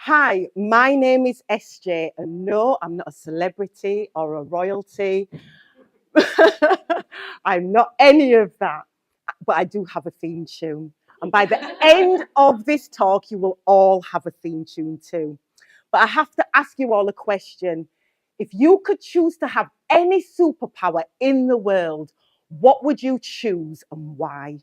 Hi, my name is SJ, and no, I'm not a celebrity or a royalty. I'm not any of that, but I do have a theme tune. And by the end of this talk, you will all have a theme tune too. But I have to ask you all a question. If you could choose to have any superpower in the world, what would you choose and why?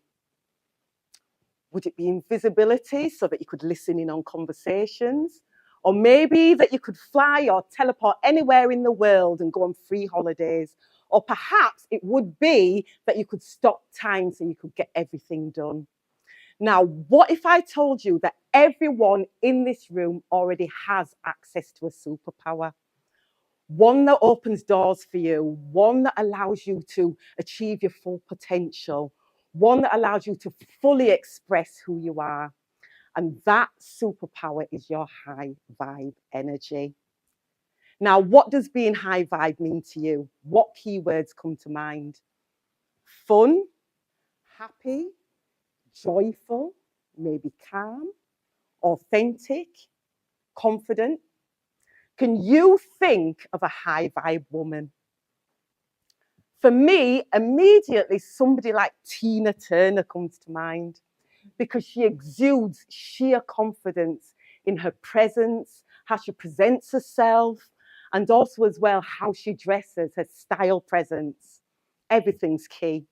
Would it be invisibility so that you could listen in on conversations? Or maybe that you could fly or teleport anywhere in the world and go on free holidays? Or perhaps it would be that you could stop time so you could get everything done. Now, what if I told you that everyone in this room already has access to a superpower? One that opens doors for you, one that allows you to achieve your full potential, one that allows you to fully express who you are. And that superpower is your high vibe energy. Now, what does being high vibe mean to you? What keywords come to mind? Fun, happy, joyful, maybe calm, authentic, confident. Can you think of a high vibe woman? For me, immediately somebody like Tina Turner comes to mind because she exudes sheer confidence in her presence, how she presents herself, and also as well how she dresses, her style presence. Everything's key.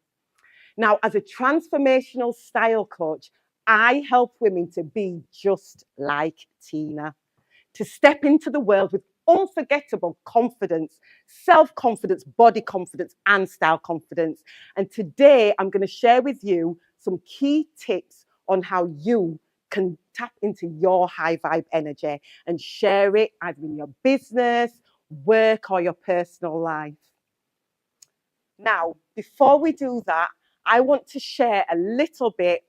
Now, as a transformational style coach, I help women to be just like Tina, to step into the world with unforgettable confidence, self-confidence, body confidence, and style confidence. And today I'm going to share with you some key tips on how you can tap into your high vibe energy and share it either in your business, work, or your personal life. Now, before we do that, I want to share a little bit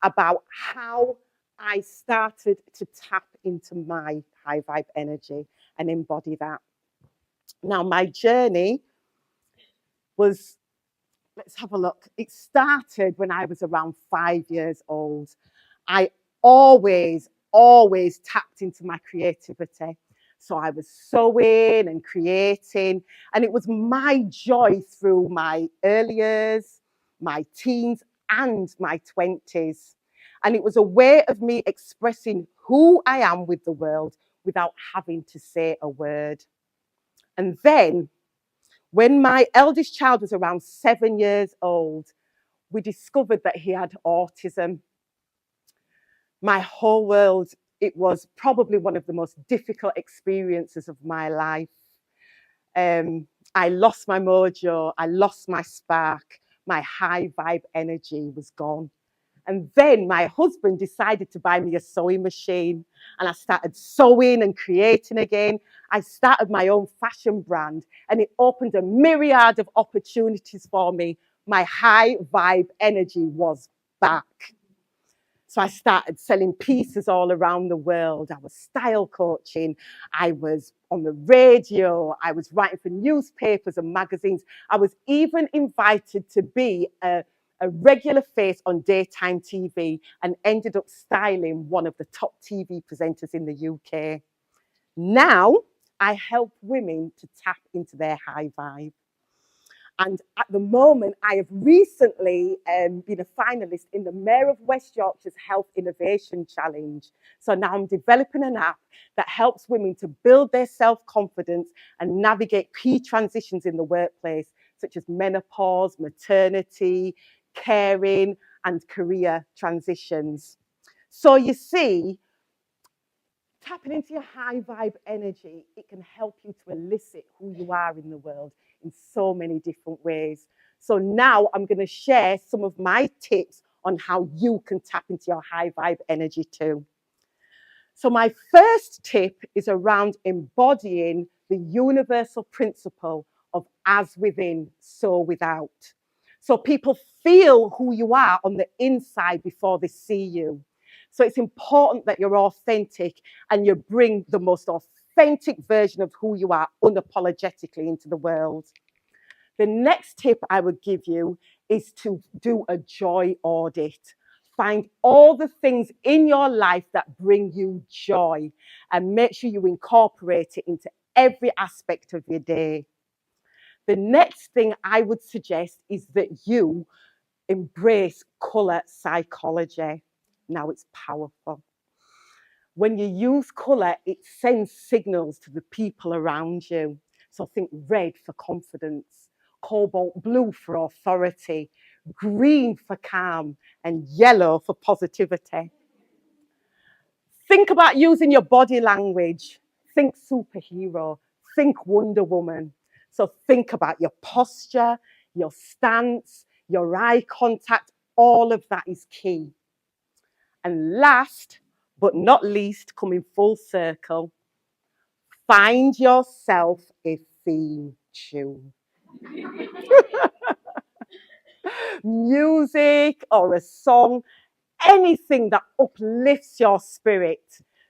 about how I started to tap into my high vibe energy and embody that. Now, my journey was, let's have a look. It started when I was around 5 years old. I always tapped into my creativity. So I was sewing and creating, and it was my joy through my early years, my teens, and my 20s. And it was a way of me expressing who I am with the world without having to say a word. And then, when my eldest child was around 7 years old, we discovered that he had autism. My whole world, it was probably one of the most difficult experiences of my life. I lost my mojo, I lost my spark, my high vibe energy was gone. And then my husband decided to buy me a sewing machine, and I started sewing and creating again. I started my own fashion brand, and it opened a myriad of opportunities for me. My high vibe energy was back. So I started selling pieces all around the world. I was style coaching. I was on the radio. I was writing for newspapers and magazines. I was even invited to be a regular face on daytime TV and ended up styling one of the top TV presenters in the UK. Now I help women to tap into their high vibe. And at the moment, I have recently been a finalist in the Mayor of West Yorkshire's Health Innovation Challenge. So now I'm developing an app that helps women to build their self-confidence and navigate key transitions in the workplace, such as menopause, maternity, caring, and career transitions. So you see, tapping into your high vibe energy, it can help you to elicit who you are in the world in so many different ways. So now I'm going to share some of my tips on how you can tap into your high vibe energy too. So my first tip is around embodying the universal principle of as within, so without. So people feel who you are on the inside before they see you. So it's important that you're authentic and you bring the most authentic version of who you are unapologetically into the world. The next tip I would give you is to do a joy audit. Find all the things in your life that bring you joy and make sure you incorporate it into every aspect of your day. The next thing I would suggest is that you embrace colour psychology. Now it's powerful. When you use colour, it sends signals to the people around you. So think red for confidence, cobalt blue for authority, green for calm, and yellow for positivity. Think about using your body language. Think superhero, think Wonder Woman. So think about your posture, your stance, your eye contact, all of that is key. And last but not least, coming full circle, find yourself a theme tune. Music or a song, anything that uplifts your spirit.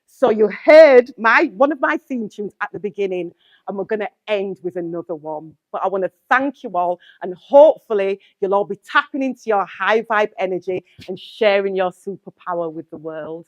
So you heard one of my theme tunes at the beginning, and we're going to end with another one. But I want to thank you all, and hopefully you'll all be tapping into your high vibe energy and sharing your superpower with the world.